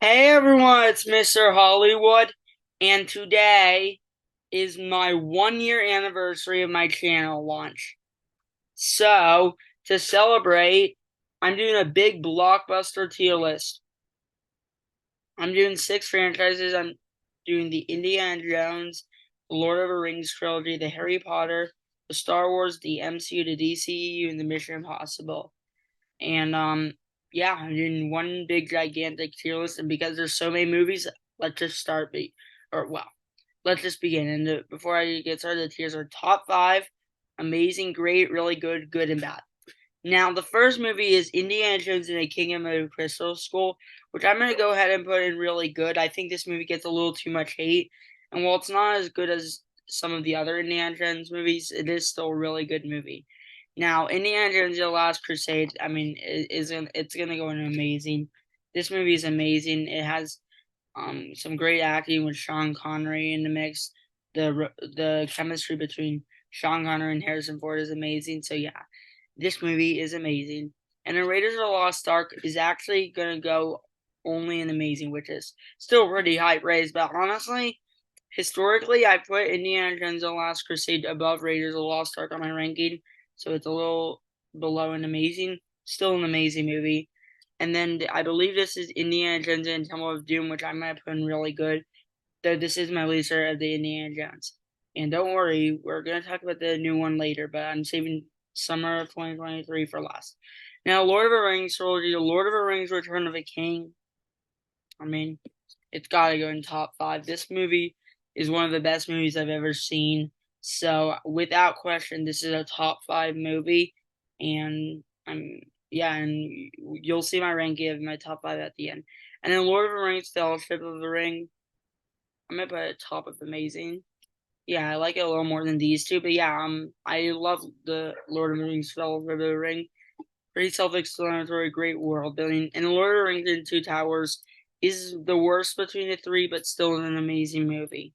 Hey everyone, it's Mr. Hollywood, and today is my 1 year anniversary of my channel launch. So, to celebrate, I'm doing a big blockbuster tier list. I'm doing 6 franchises. I'm doing the Indiana Jones, the Lord of the Rings trilogy, the Harry Potter, the Star Wars, the MCU, the DCEU, and the Mission Impossible. And yeah, I'm doing one big gigantic tier list, and because there's so many movies, let's just start let's just begin. And before I get started, the tiers are top five, amazing, great, really good, good, and bad. Now, the first movie is Indiana Jones and the Kingdom of Crystal Skull, which I'm going to go ahead and put in really good. I think this movie gets a little too much hate, and while it's not as good as some of the other Indiana Jones movies, it is still a really good movie. Now, Indiana Jones: The Last Crusade, I mean, it's gonna go in amazing. This movie is amazing. It has some great acting with Sean Connery in the mix. The chemistry between Sean Connery and Harrison Ford is amazing. So yeah, this movie is amazing. And then Raiders of the Lost Ark is actually gonna go only in amazing, which is still pretty high praise. But honestly, historically, I put Indiana Jones: The Last Crusade above Raiders of the Lost Ark on my ranking, so it's a little below an amazing. Still an amazing movie. And then I believe this is Indiana Jones and Temple of Doom, which I might put in really good. Though this is my least favorite of the Indiana Jones. And don't worry, we're gonna talk about the new one later, but I'm saving summer of 2023 for last. Now, Lord of the Rings trilogy, Lord of the Rings: Return of the King. I mean, it's gotta go in top five. This movie is one of the best movies I've ever seen. So without question, this is a top five movie, and I'm yeah, and you'll see my ranking of my top five at the end. And then Lord of the Rings: Fellowship of the Ring. I'm gonna put it top of amazing. Yeah, I like it a little more than these two, but yeah, I love the Lord of the Rings: Fellowship of the Ring. Pretty self-explanatory, great world building. And the Lord of the Rings and Two Towers is the worst between the three, but still an amazing movie.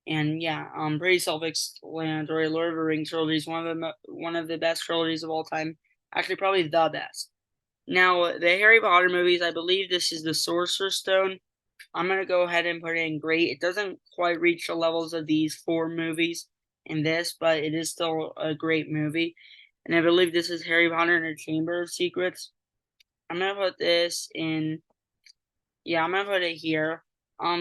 And yeah, pretty self-explanatory. Lord of the Rings trilogy is one of the best trilogies of all time. Actually, probably the best. Now, the Harry Potter movies, I believe this is the Sorcerer's Stone. I'm gonna go ahead and put it in great. It doesn't quite reach the levels of these four movies in this, but it is still a great movie. And I believe this is Harry Potter and the Chamber of Secrets. I'm gonna put this in. Yeah, I'm gonna put it here.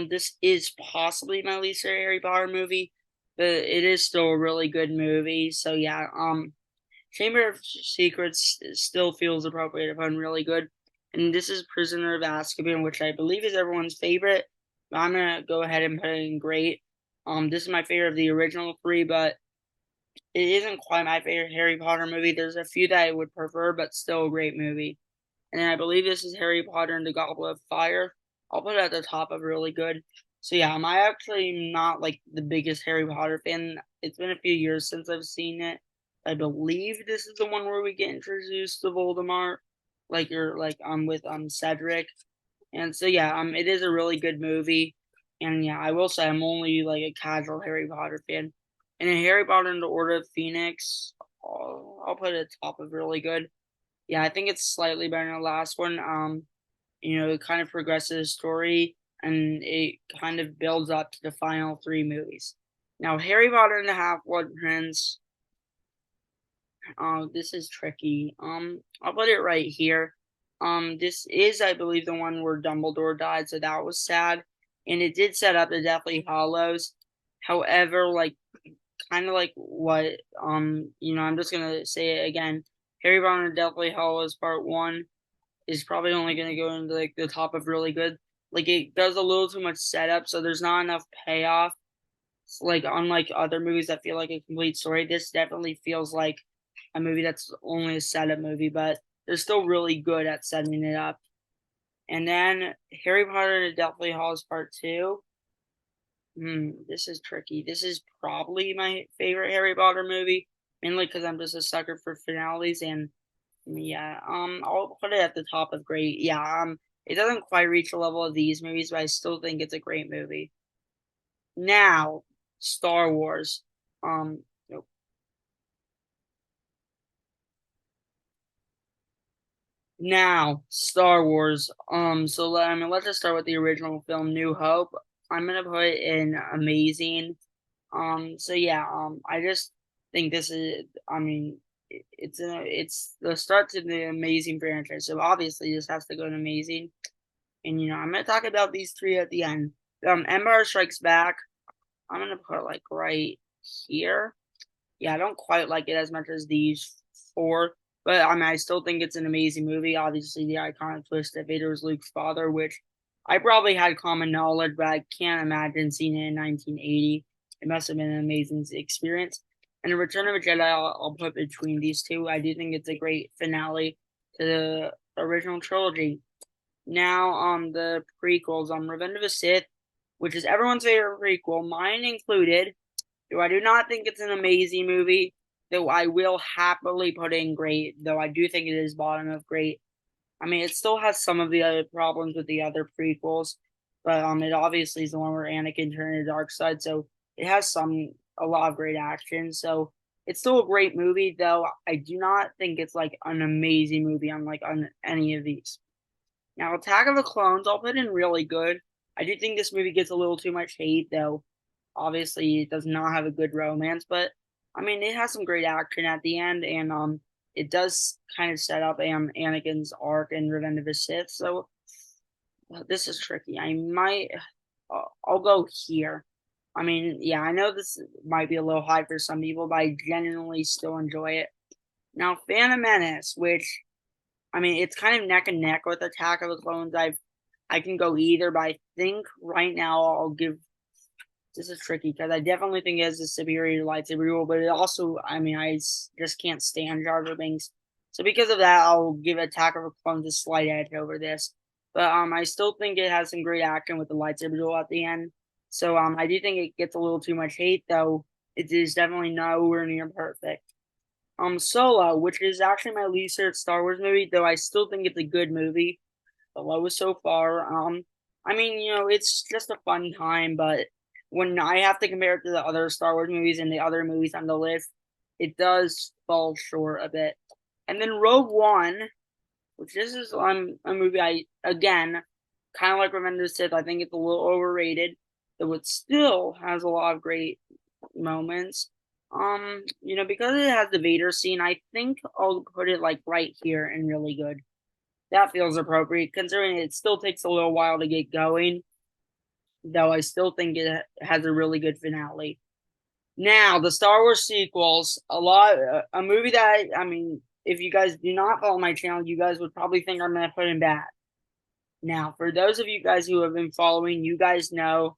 This is possibly my least favorite Harry Potter movie, but it is still a really good movie. So yeah, Chamber of Secrets still feels appropriate upon really good. And this is Prisoner of Azkaban, which I believe is everyone's favorite. But I'm gonna go ahead and put it in great. This is my favorite of the original three, but it isn't quite my favorite Harry Potter movie. There's a few that I would prefer, but still a great movie. And then I believe this is Harry Potter and the Goblet of Fire. I'll put it at the top of really good. So yeah, I'm actually not like the biggest Harry Potter fan. It's been a few years since I've seen it. I believe this is the one where we get introduced to Voldemort, like you're like with Cedric. And so yeah, it is a really good movie. And yeah, I will say I'm only like a casual Harry Potter fan. And in Harry Potter and the Order of Phoenix, I'll put it top of really good. Yeah, I think it's slightly better than the last one. It kind of progresses the story and it kind of builds up to the final three movies. Now, Harry Potter and the Half Blood Prince. This is tricky. I'll put it right here. This is, I believe, the one where Dumbledore died, so that was sad, and it did set up the Deathly Hallows. However, like kind of like what I'm just gonna say it again. Harry Potter and Deathly Hallows Part One is probably only gonna go into like the top of really good. Like it does a little too much setup, so there's not enough payoff. Like unlike other movies that feel like a complete story, this definitely feels like a movie that's only a setup movie, but they're still really good at setting it up. And then Harry Potter and the Deathly Hallows Part Two. This is tricky. This is probably my favorite Harry Potter movie, mainly because I'm just a sucker for finales. And yeah, I'll put it at the top of great. Yeah, it doesn't quite reach the level of these movies, but I still think it's a great movie. Now, Star Wars. Nope. Now, Star Wars. Let's just start with the original film, New Hope. I'm gonna put in amazing. I just think this is. It's the start to the amazing franchise. So obviously, this has to go to amazing. And I'm gonna talk about these three at the end. Empire Strikes Back. I'm gonna put like right here. Yeah, I don't quite like it as much as these four, but I still think it's an amazing movie. Obviously, the iconic twist that Vader was Luke's father, which I probably had common knowledge, but I can't imagine seeing it in 1980. It must have been an amazing experience. And the Return of a Jedi, I'll put between these two. I do think it's a great finale to the original trilogy. Now, the prequels, Revenge of the Sith, which is everyone's favorite prequel, mine included. Though I do not think it's an amazing movie, though I will happily put in great, though I do think it is bottom of great. It still has some of the other problems with the other prequels, but it obviously is the one where Anakin turned to the dark side, so it has a lot of great action. So it's still a great movie, though I do not think it's like an amazing movie on any of these. Now, Attack of the Clones, I'll put in really good. I do think this movie gets a little too much hate, though. Obviously, it does not have a good romance, but it has some great action at the end, and it does kind of set up Anakin's arc in Revenge of the Sith. So this is tricky. I'll go here. Yeah, I know this might be a little high for some people, but I genuinely still enjoy it. Now, Phantom Menace, which it's kind of neck and neck with Attack of the Clones. I can go either, but I think right now I'll give. This is tricky because I definitely think it has a superior lightsaber rule, but it also, I just can't stand Jar Jar Binks. So because of that, I'll give Attack of the Clones a slight edge over this. But I still think it has some great action with the lightsaber duel at the end. So I do think it gets a little too much hate, though it is definitely nowhere near perfect. Solo, which is actually my least favorite Star Wars movie, though I still think it's a good movie. The lowest so far. It's just a fun time, but when I have to compare it to the other Star Wars movies and the other movies on the list, it does fall short a bit. And then Rogue One, which this is a movie I again kind of like Revenge of the Sith. I think it's a little overrated, though it still has a lot of great moments. Because it has the Vader scene, I think I'll put it like right here and really good. That feels appropriate, considering it still takes a little while to get going, though I still think it has a really good finale. Now, the Star Wars sequels, a movie that if you guys do not follow my channel, you guys would probably think I'm gonna put in bad. Now, for those of you guys who have been following, you guys know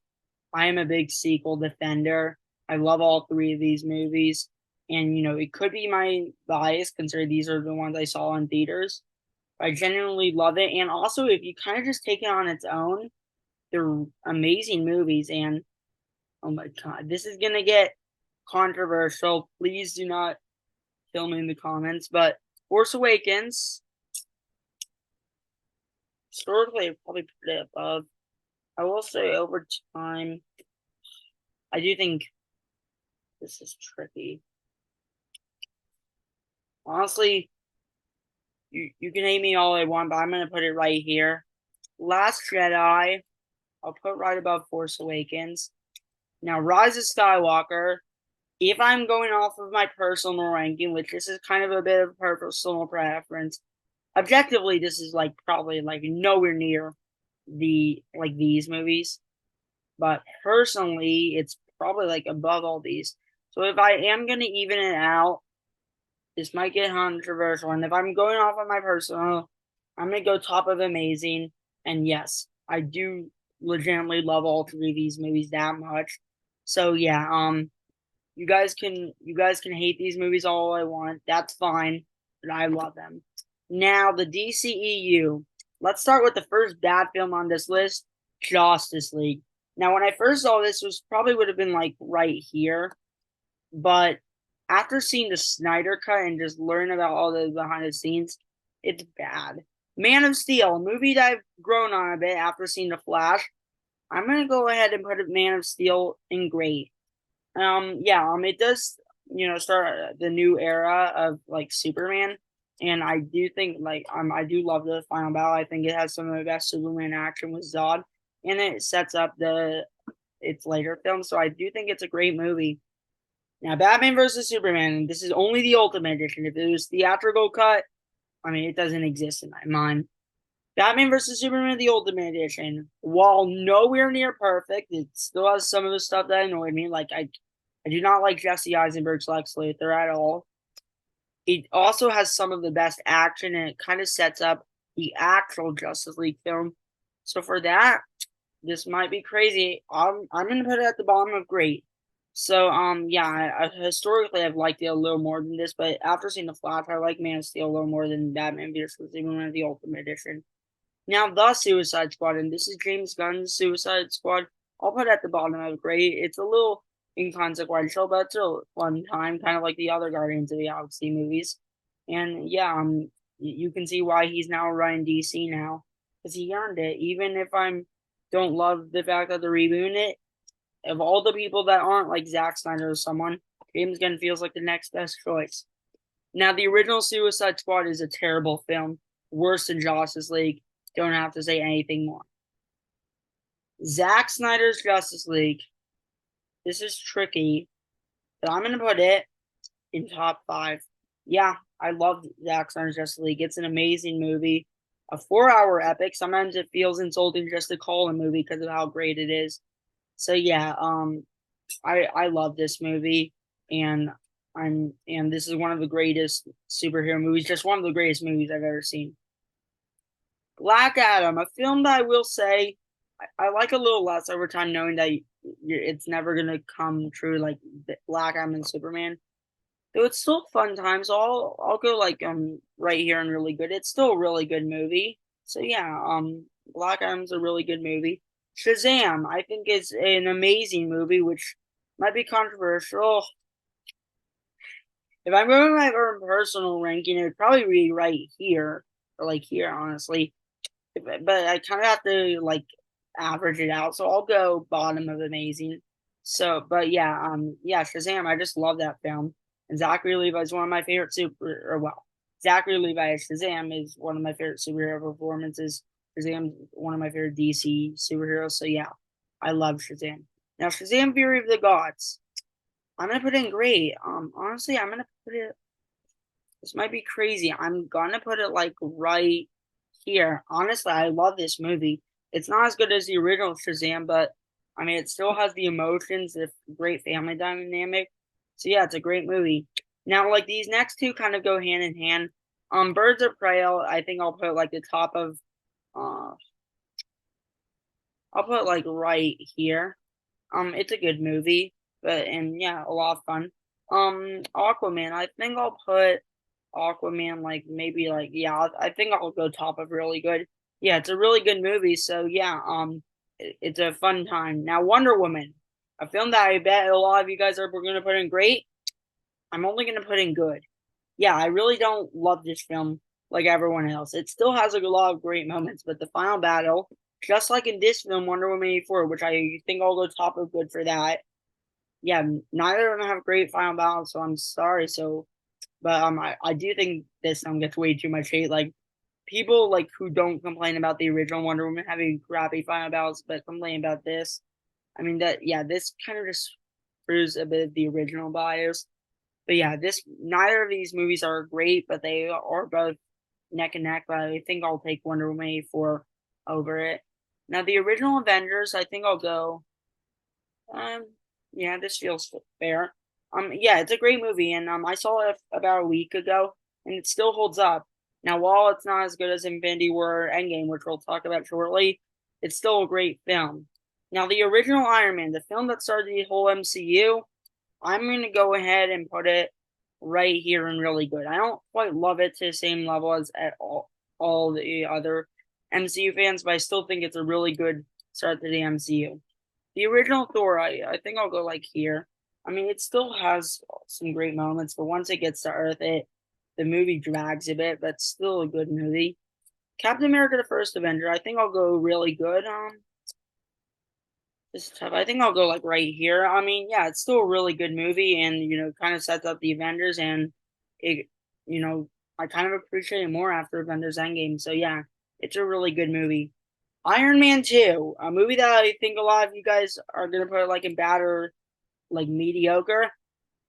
I am a big sequel defender. I love all three of these movies, and it could be my bias, considering these are the ones I saw in theaters. I genuinely love it, and also if you kind of just take it on its own, they're amazing movies. And oh my god, this is gonna get controversial. Please do not kill me in the comments. But Force Awakens, historically, I probably put it above. I will say over time, I do think this is tricky. Honestly, you can hate me all I want, but I'm gonna put it right here. Last Jedi, I'll put right above Force Awakens. Now, Rise of Skywalker, if I'm going off of my personal ranking, which this is kind of a bit of personal preference, objectively, this is like probably like nowhere near these movies. But personally, it's probably like above all these. So if I am gonna even it out, this might get controversial. And if I'm going off of my personal, I'm gonna go top of amazing. And yes, I do legitimately love all three of these movies that much. So yeah, you guys can hate these movies all I want. That's fine, but I love them. Now the DCEU. Let's start with the first bad film on this list, Justice League. Now, when I first saw this, was probably would have been like right here, but after seeing the Snyder cut and just learn about all the behind the scenes, it's bad. Man of Steel, a movie that I've grown on a bit after seeing The Flash. I'm gonna go ahead and put Man of Steel in great. It does start the new era of like Superman, and I do think I do love the final battle. I think it has some of the best Superman action with Zod, and it sets up its later film. So I do think it's a great movie. Now, Batman versus Superman. This is only the Ultimate Edition. If it was theatrical cut, I mean, it doesn't exist in my mind. Batman vs Superman: The Ultimate Edition, while nowhere near perfect, it still has some of the stuff that annoyed me. Like I do not like Jesse Eisenberg's Lex Luthor at all. It also has some of the best action, and it kind of sets up the actual Justice League film. So for that, this might be crazy. I'm gonna put it at the bottom of great. So yeah, historically I've liked it a little more than this, but after seeing the Flash, I like Man of Steel a little more than Batman vs Superman: The Ultimate Edition. Now, the Suicide Squad, and this is James Gunn's Suicide Squad. I'll put at the bottom of great. It's a little inconsequential, but it's a fun time, kind of like the other Guardians of the Galaxy movies. And yeah, you can see why he's now running DC now, because he earned it. Even if I don't love the fact that they're rebooting it, of all the people that aren't like Zack Snyder or someone, James Gunn feels like the next best choice. Now, the original Suicide Squad is a terrible film, worse than Justice League. Don't have to say anything more. Zack Snyder's Justice League. This is tricky, but I'm going to put it in top 5. Yeah, I love Zack Snyder's Justice League. It's an amazing movie. A 4-hour epic. Sometimes it feels insulting just to call a movie because of how great it is. So yeah, I love this movie, and this is one of the greatest superhero movies, just one of the greatest movies I've ever seen. Black Adam, a film that I will say I like a little less over time, knowing that it's never gonna come true like Black Adam and Superman. Though it's still fun times. So I'll go like right here and really good. It's still a really good movie. So yeah, Black Adam's a really good movie. Shazam, I think is an amazing movie, which might be controversial. If I'm going by my own personal ranking, it would probably be right here or like here, honestly. But I kind of have to like average it out, so I'll go bottom of amazing. So, but yeah, yeah, Shazam. I just love that film, and Zachary Levi is one of my favorite Zachary Levi as Shazam is one of my favorite superhero performances. Shazam, one of my favorite DC superheroes. So yeah, I love Shazam. Now, Shazam: Fury of the Gods. I'm gonna put in great. Honestly, I'm gonna put it. This might be crazy. I'm gonna put it like right here. Honestly, I love this movie. It's not as good as the original Shazam, but I mean, it still has the emotions, the great family dynamic. So yeah, it's a great movie. Now, like these next two kind of go hand in hand. Birds of Prey, I think I'll put like the top of. I'll put like right here. It's a good movie, and yeah, a lot of fun. Aquaman, I think I'll put Aquaman like maybe like yeah, I think I'll go top of really good. Yeah, it's a really good movie. So yeah, it's a fun time. Now, Wonder Woman, a film that I bet a lot of you guys are going to put in great. I'm only going to put in good. Yeah, I really don't love this film like everyone else. It still has like a lot of great moments, but the final battle, just like in this film, Wonder Woman 84, which I think I'll go top of good for that. Yeah, neither of them have great final battles, so I'm sorry. So, but I do think this film gets way too much hate. Like people like who don't complain about the original Wonder Woman having crappy final battles, but complain about this. I mean that yeah, this kind of just proves a bit of the original bias. But yeah, this neither of these movies are great, but they are both neck and neck. But I think I'll take Wonder Woman 84 over it. Now the original Avengers, I think I'll go. Um, yeah, this feels fair. Yeah, it's a great movie, and I saw it about a week ago, and it still holds up. Now, while it's not as good as Infinity War or Endgame, which we'll talk about shortly, it's still a great film. Now, the original Iron Man, the film that started the whole MCU, I'm going to go ahead and put it right here and really good. I don't quite love it to the same level as at all the other MCU fans, but I still think it's a really good start to the MCU. The original Thor, I think I'll go like here. I mean, it still has some great moments, but once it gets to Earth, the movie drags a bit, but still a good movie. Captain America: The First Avenger, I think I'll go really good. This is tough. I think I'll go like right here. I mean, yeah, it's still a really good movie, and kind of sets up the Avengers, and it, you know, I kind of appreciate it more after Avengers Endgame. So yeah, it's a really good movie. Iron Man 2, a movie that I think a lot of you guys are gonna put like in bad or like mediocre.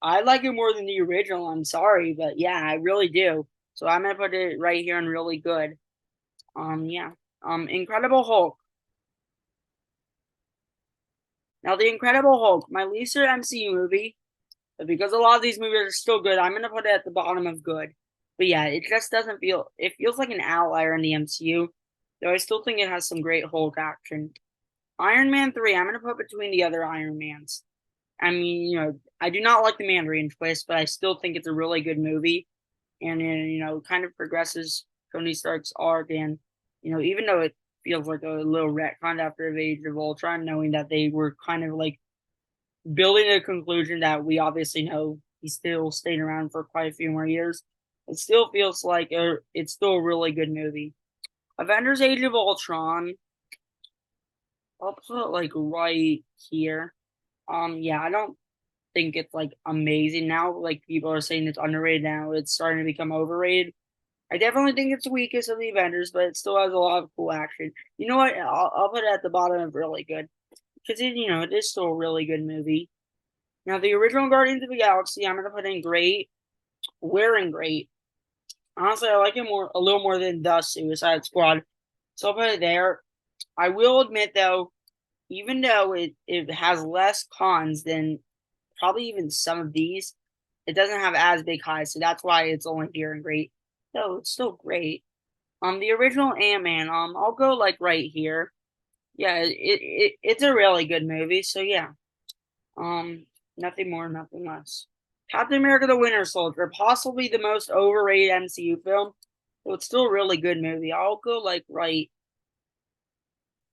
I like it more than the original. I'm sorry, but yeah, I really do. So I'm gonna put it right here in really good. Yeah. Incredible Hulk. Now, the Incredible Hulk, my least favorite MCU movie, but because a lot of these movies are still good, I'm gonna put it at the bottom of good. But yeah, it just doesn't feel. It feels like an outlier in the MCU, though I still think it has some great Hulk action. Iron Man 3, I'm gonna put between the other Iron Mans. I mean, I do not like the Mandarin twist, but I still think it's a really good movie, and kind of progresses Tony Stark's arc, and even though it feels like a little retcon after Age of Ultron, knowing that they were kind of like building a conclusion that we obviously know he's still staying around for quite a few more years. It still feels like it's still a really good movie. Avengers: Age of Ultron, I'll put it like right here. Yeah, I don't think it's like amazing now. Like people are saying it's underrated now. It's starting to become overrated. I definitely think it's the weakest of the Avengers, but it still has a lot of cool action. You know what? I'll put it at the bottom of really good because it is still a really good movie. Now the original Guardians of the Galaxy, I'm gonna put in great. Wearing great. Honestly, I like it a little more than the Suicide Squad, so I'll put it there. I will admit though, even though it has less cons than probably even some of these, it doesn't have as big highs, so that's why it's only here and great. So it's still great. The original Ant-Man, I'll go like right here. Yeah, it's a really good movie, so yeah. Nothing more, nothing less. Captain America: The Winter Soldier, possibly the most overrated MCU film, but it's still a really good movie. I'll go like right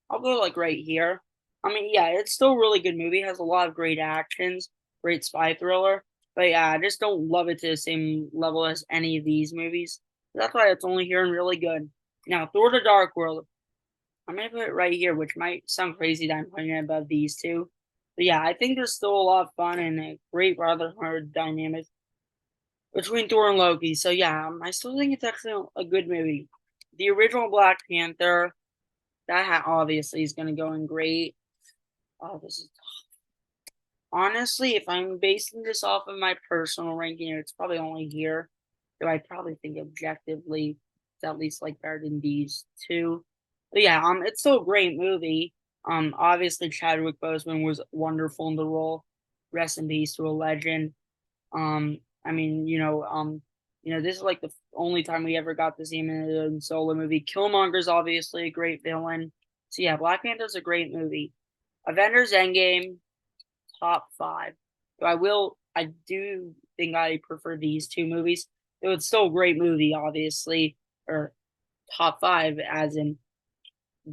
here. I mean, yeah, it's still a really good movie. It has a lot of great actions, great spy thriller. But yeah, I just don't love it to the same level as any of these movies. That's why it's only here and really good. Now, Thor: The Dark World. I'm gonna put it right here, which might sound crazy that I'm putting it above these two. But yeah, I think there's still a lot of fun and a great brotherhood dynamic between Thor and Loki. So yeah, I still think it's actually a good movie. The original Black Panther, that obviously is gonna go in great. Oh, this is honestly, if I'm basing this off of my personal ranking, it's probably only here. Though I probably think objectively it's at least like better than these two. But yeah, it's still a great movie. Obviously Chadwick Boseman was wonderful in the role. Rest in peace to a legend. I mean, this is like the only time we ever got to see him in a solo movie. Killmonger's obviously a great villain. So yeah, Black Panther's a great movie. Avengers Endgame, top five. So I do think I prefer these two movies. It's still a great movie, obviously, or top five as in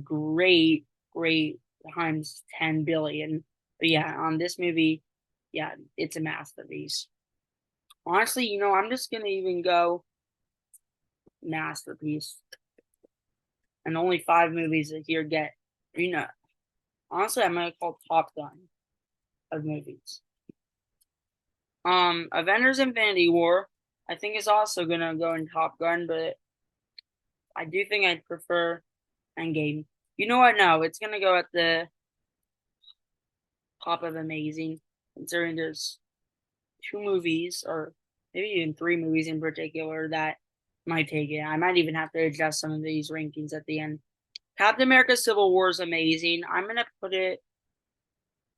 great times 10 billion. But yeah, on this movie, yeah, it's a masterpiece. Honestly, I'm just gonna even go masterpiece. And only five movies that here get, you know, honestly, I'm gonna call Top Gun of movies. Avengers Infinity War, I think is also gonna go in Top Gun, but I do think I'd prefer Endgame. You know what? No, it's gonna go at the top of Amazing, considering there's two movies, or maybe even three movies in particular, that might take it. I might even have to adjust some of these rankings at the end. Captain America Civil War is amazing. I'm gonna put it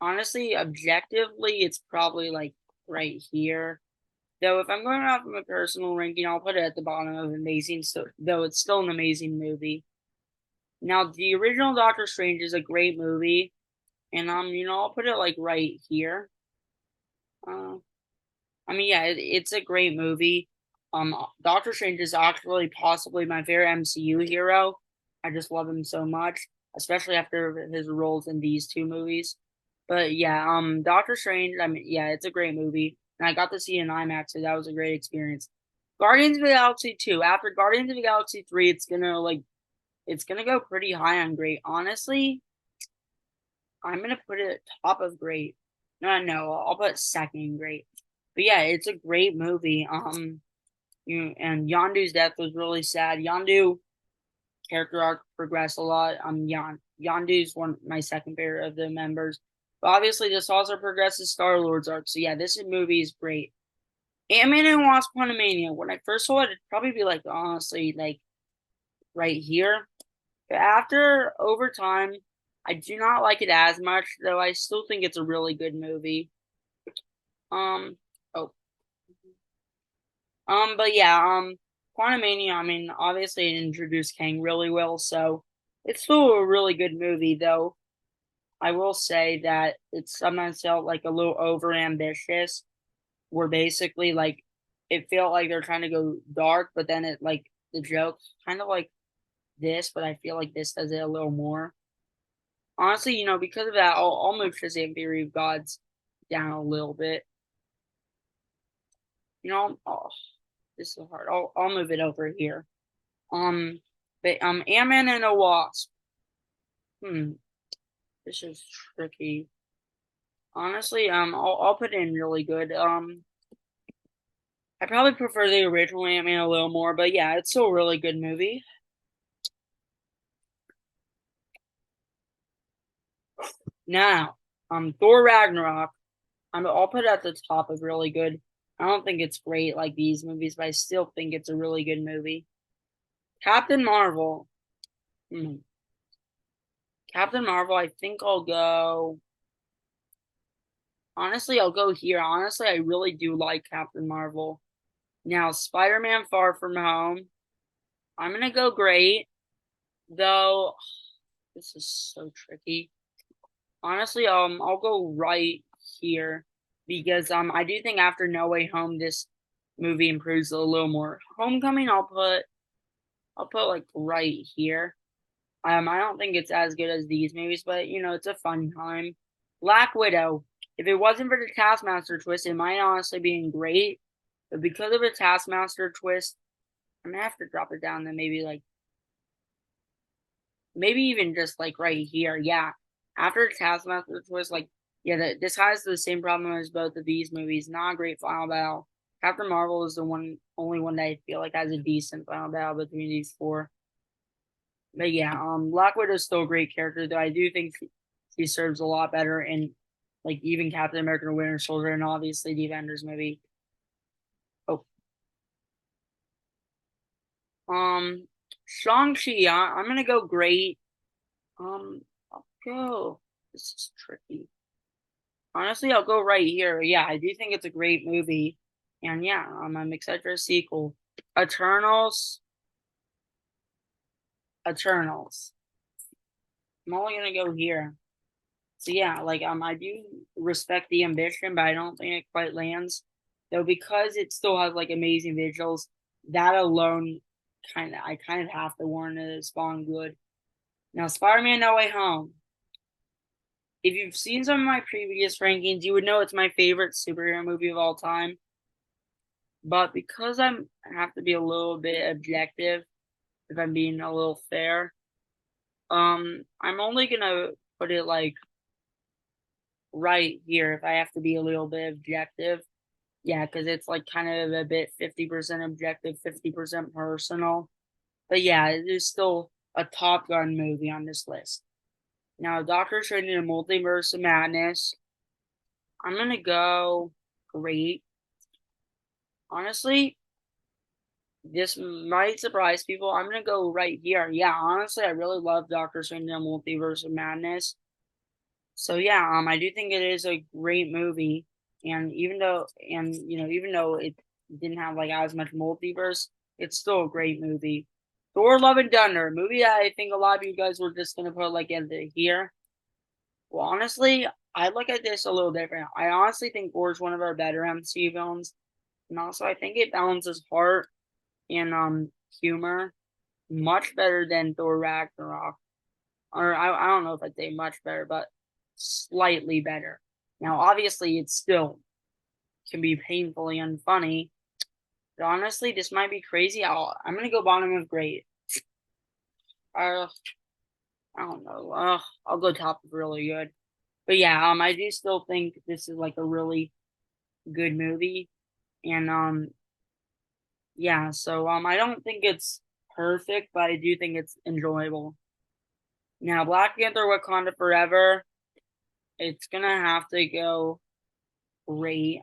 honestly, objectively, it's probably like right here. Though if I'm going off of a personal ranking, I'll put it at the bottom of amazing. So though it's still an amazing movie. Now the original Doctor Strange is a great movie, and I'll put it like right here. Uh, I mean, yeah, it's a great movie. Doctor Strange is actually possibly my favorite MCU hero. I just love him so much, especially after his roles in these two movies. But yeah, Doctor Strange. I mean, yeah, it's a great movie, and I got to see it in IMAX, so that was a great experience. Guardians of the Galaxy 2. After Guardians of the Galaxy 3, it's gonna go pretty high on great. Honestly, I'm gonna put it top of great. No, I'll put second great. But yeah, it's a great movie. and Yondu's death was really sad. Yondu character arc progressed a lot. Yondu's one my second favorite of the members. But obviously this also progresses Star-Lord's arc. So yeah, this movie is great. Ant-Man and Wasp: Quantumania. When I first saw it, it'd probably be like honestly like right here. But after over time, I do not like it as much, though I still think it's a really good movie. Um oh. But yeah, Quantumania, I mean, obviously it introduced Kang really well, so it's still a really good movie, though. I will say that it's sometimes felt like a little over ambitious, where basically like it felt like they're trying to go dark, but then it like the joke's kind of like this, but I feel like this does it a little more. Honestly, because of that, I'll move Shazam Theory of Gods down a little bit. Oh, this is hard. I'll move it over here. But Ant-Man and a Wasp. This is tricky. Honestly, I'll put in really good. I probably prefer the original Ant-Man a little more, but yeah, it's still a really good movie. Now, Thor Ragnarok. I'll put it at the top of really good. I don't think it's great like these movies, but I still think it's a really good movie. Captain Marvel. Hmm. Captain Marvel, I think I'll go. Honestly, I'll go here. Honestly, I really do like Captain Marvel. Now, Spider-Man Far From Home. I'm gonna go great, though. This is so tricky. Honestly, I'll go right here because I do think after No Way Home, this movie improves a little more. Homecoming, I'll put like right here. I don't think it's as good as these movies, but it's a fun time. Black Widow. If it wasn't for the Taskmaster twist, it might honestly be great. But because of the Taskmaster twist, I'm gonna have to drop it down to maybe even just like right here. Yeah. After the Taskmaster twist, like yeah, this has the same problem as both of these movies. Not a great final battle. Captain Marvel is the only one that I feel like has a decent final battle between these four. But yeah, Black Widow is still a great character, though I do think she serves a lot better in like even Captain America and Winter Soldier and obviously the Avengers movie. Oh, um, Shang-Chi, I'm gonna go great. I'll go. This is tricky. Honestly, I'll go right here. Yeah, I do think it's a great movie, and yeah, I'm excited for a sequel. Eternals, Eternals. I'm only gonna go here. So yeah, like I do respect the ambition, but I don't think it quite lands. Though because it still has like amazing visuals, that alone I kind of have to warn it is spawn good. Now Spider-Man No Way Home. If you've seen some of my previous rankings, you would know it's my favorite superhero movie of all time. But because I have to be a little bit objective, if I'm being a little fair, I'm only gonna put it like right here if I have to be a little bit objective. Yeah, because it's like kind of a bit 50% objective, 50% personal. But yeah, it is still a Top Gun movie on this list. Now, Doctor Strange in the Multiverse of Madness. I'm gonna go great. Honestly, this might surprise people. I'm gonna go right here. Yeah, honestly, I really love Doctor Strange in the Multiverse of Madness. So yeah, I do think it is a great movie. And even though it didn't have like as much multiverse, it's still a great movie. Thor: Love and Thunder, a movie that I think a lot of you guys were just gonna put like in here. Well, honestly, I look at this a little different. I honestly think Thor's one of our better MCU villains, and also I think it balances heart and humor much better than Thor Ragnarok. Or I don't know if I'd say much better, but slightly better. Now, obviously, it still can be painfully unfunny. But honestly, this might be crazy. I'm gonna go bottom of great. I don't know. I'll go top of really good. But yeah, I do still think this is like a really good movie, and Yeah, so I don't think it's perfect, but I do think it's enjoyable. Now, Black Panther Wakanda Forever, it's gonna have to go great.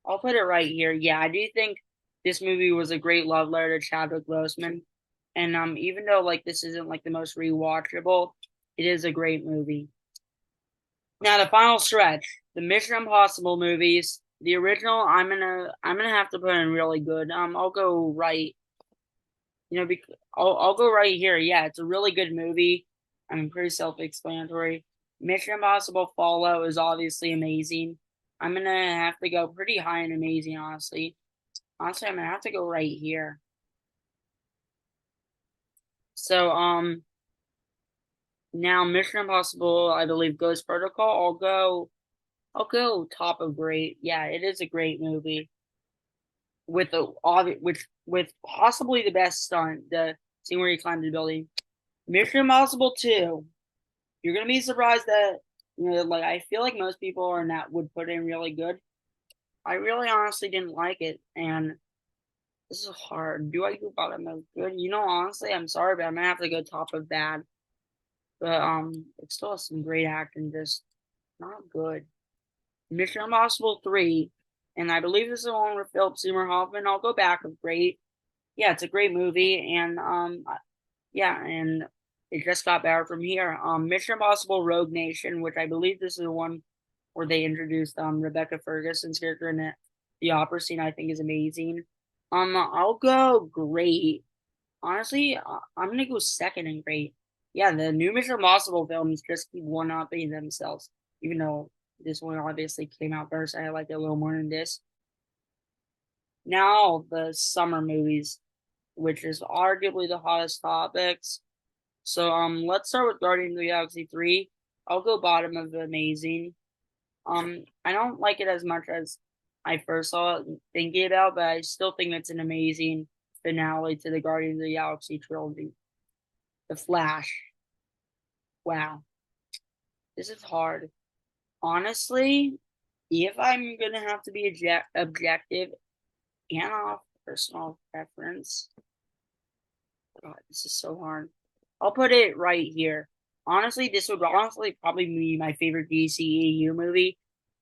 I'll put it right here. Yeah, I do think this movie was a great love letter to Chadwick Boseman. And even though like this isn't like the most rewatchable, it is a great movie. Now the final stretch, the Mission Impossible movies, the original, I'm gonna have to put in really good. I'll go right, I'll go right here. Yeah, it's a really good movie. I mean, pretty self-explanatory. Mission Impossible Fallout is obviously amazing. I'm gonna have to go pretty high and amazing, honestly. Honestly, I'm gonna have to go right here. So, now Mission Impossible, I believe Ghost Protocol. I'll go top of great. Yeah, it is a great movie with with possibly the best stunt, the scene where he climbed the building. Mission Impossible 2. You're gonna be surprised that like I feel like most people are not would put in really good. I really honestly didn't like it, and this is hard. Do I go bottom of good? Honestly, I'm sorry, but I'm gonna have to go top of bad. But it still has some great acting, just not good. Mission Impossible 3, and I believe this is the one with Philip Seymour Hoffman. I'll go back of great. Yeah, it's a great movie, and yeah, and it just got better from here. Mission Impossible Rogue Nation, which I believe this is the one where they introduced Rebecca Ferguson's character in it. The opera scene I think is amazing. I'll go great. Honestly, I'm gonna go second in great. Yeah, the new Mission Impossible films just keep one upping themselves, even though this one obviously came out first. I like it a little more than this. Now the summer movies, which is arguably the hottest topics. So let's start with Guardians of the Galaxy 3. I'll go bottom of amazing. I don't like it as much as I first saw it thinking about, but I still think it's an amazing finale to the Guardians of the Galaxy trilogy. The Flash. Wow. This is hard. Honestly, if I'm gonna have to be objective and off personal preference, God, this is so hard. I'll put it right here. Honestly, this would honestly probably be my favorite DCEU movie.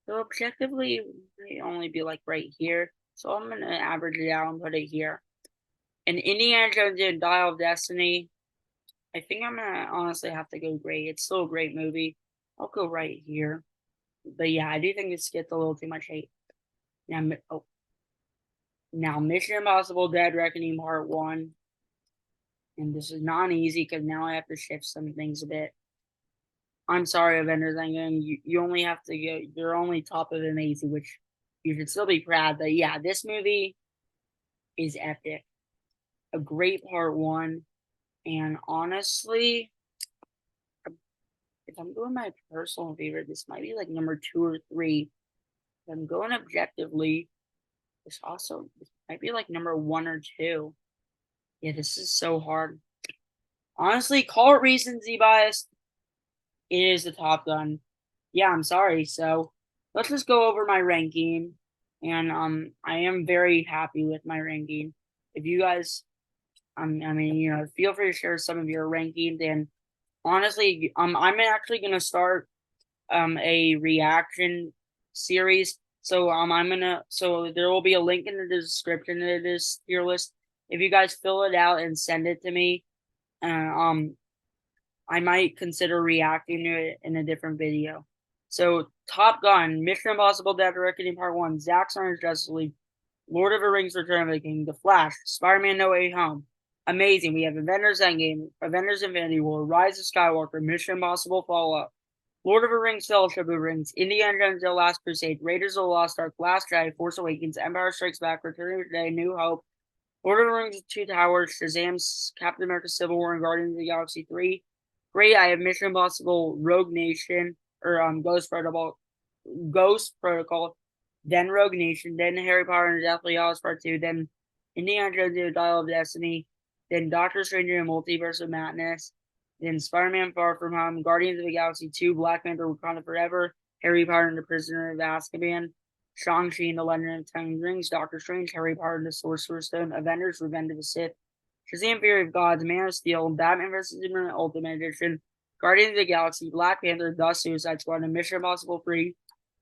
So objectively, it may only be like right here. So I'm gonna average it out and put it here. And Indiana Jones and Dial of Destiny, I think I'm gonna honestly have to go great. It's still a great movie. I'll go right here. But yeah, I do think this gets a little too much hate. Now, now Mission Impossible Dead Reckoning Part 1. And this is not easy because now I have to shift some things a bit. I'm sorry, Avengers Endgame. You only have to go. You're only top of amazing, which you should still be proud. But yeah, this movie is epic. A great part one, and honestly, if I'm going my personal favorite, this might be like number 2 or 3. If I'm going objectively, this might be like number 1 or 2. Yeah, this is so hard. Honestly, call it recency bias. It is the Top Gun. Yeah, I'm sorry. So let's just go over my ranking. And I am very happy with my ranking. If you guys I mean, feel free to share some of your rankings. And honestly, I'm actually gonna start a reaction series. So so there will be a link in the description to this tier list. If you guys fill it out and send it to me, I might consider reacting to it in a different video. So Top Gun, Mission Impossible Dead Reckoning Part 1, Zack Snyder's Justice League, Lord of the Rings Return of the King, The Flash, Spider-Man No Way Home. Amazing. We have Avengers Endgame, Avengers Infinity War, Rise of Skywalker, Mission Impossible Fallout, Lord of the Rings Fellowship of the Rings, Indiana Jones The Last Crusade, Raiders of the Lost Ark, Last Jedi, Force Awakens, Empire Strikes Back, Return of the Day, New Hope, Lord of the Rings Two Towers, Shazam's Captain America Civil War, and Guardians of the Galaxy 3. Great. I have Mission Impossible Rogue Nation, or Ghost Protocol, then Rogue Nation, then Harry Potter and the Deathly Hallows Part 2, then Indiana Jones and the Dial of Destiny, then Doctor Strange and the Multiverse of Madness, then Spider-Man Far From Home, Guardians of the Galaxy 2, Black Panther Wakanda Forever, Harry Potter and the Prisoner of Azkaban, Shang-Chi and the Legend of the Ten Rings, Doctor Strange, Harry Potter and the Sorcerer's Stone, Avengers, Revenge of the Sith, Shazam! Fury of Gods, Man of Steel, Batman vs. Superman Ultimate Edition, Guardians of the Galaxy, Black Panther, The Suicide Squad, and Mission Impossible 3.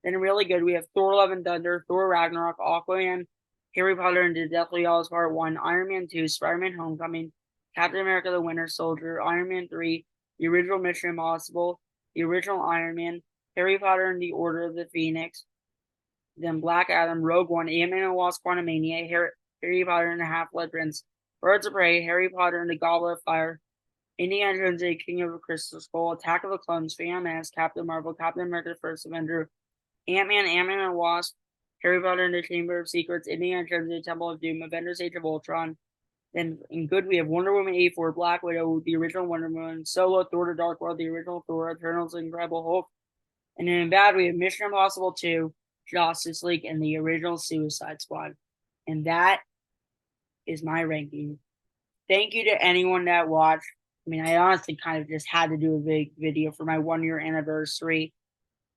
Then really good, we have Thor: Love and Thunder, Thor: Ragnarok, Aquaman, Harry Potter and the Deathly Hallows Part 1, Iron Man 2, Spider-Man Homecoming, Captain America the Winter Soldier, Iron Man 3, the original Mission Impossible, the original Iron Man, Harry Potter and the Order of the Phoenix, then Black Adam, Rogue One, Ant-Man and the Wasp: Quantumania, Harry Potter and the Half-Blood Prince, Birds of Prey, Harry Potter and the Goblet of Fire, Indiana Jones and the King of the Crystal Skull, Attack of the Clones, Phantom Menace, Captain Marvel, Captain America the First Avenger, Ant-Man, Ant-Man and the Wasp, Harry Potter and the Chamber of Secrets, Indiana Jones and the Temple of Doom, Avengers: Age of Ultron. Then in good, we have Wonder Woman 84, Black Widow, the original Wonder Woman, Solo, Thor: The Dark World, the original Thor, Eternals, Incredible Hulk. And then in bad, we have Mission Impossible 2, Justice League, and the original Suicide Squad. And that is my ranking. Thank you to anyone that watched. I mean, I honestly kind of just had to do a big video for my 1 year anniversary.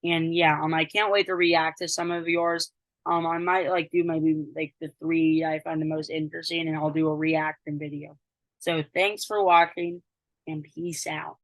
And yeah, I can't wait to react to some of yours. I might do maybe the 3 I find the most interesting, and I'll do a reaction video. So thanks for watching, and peace out.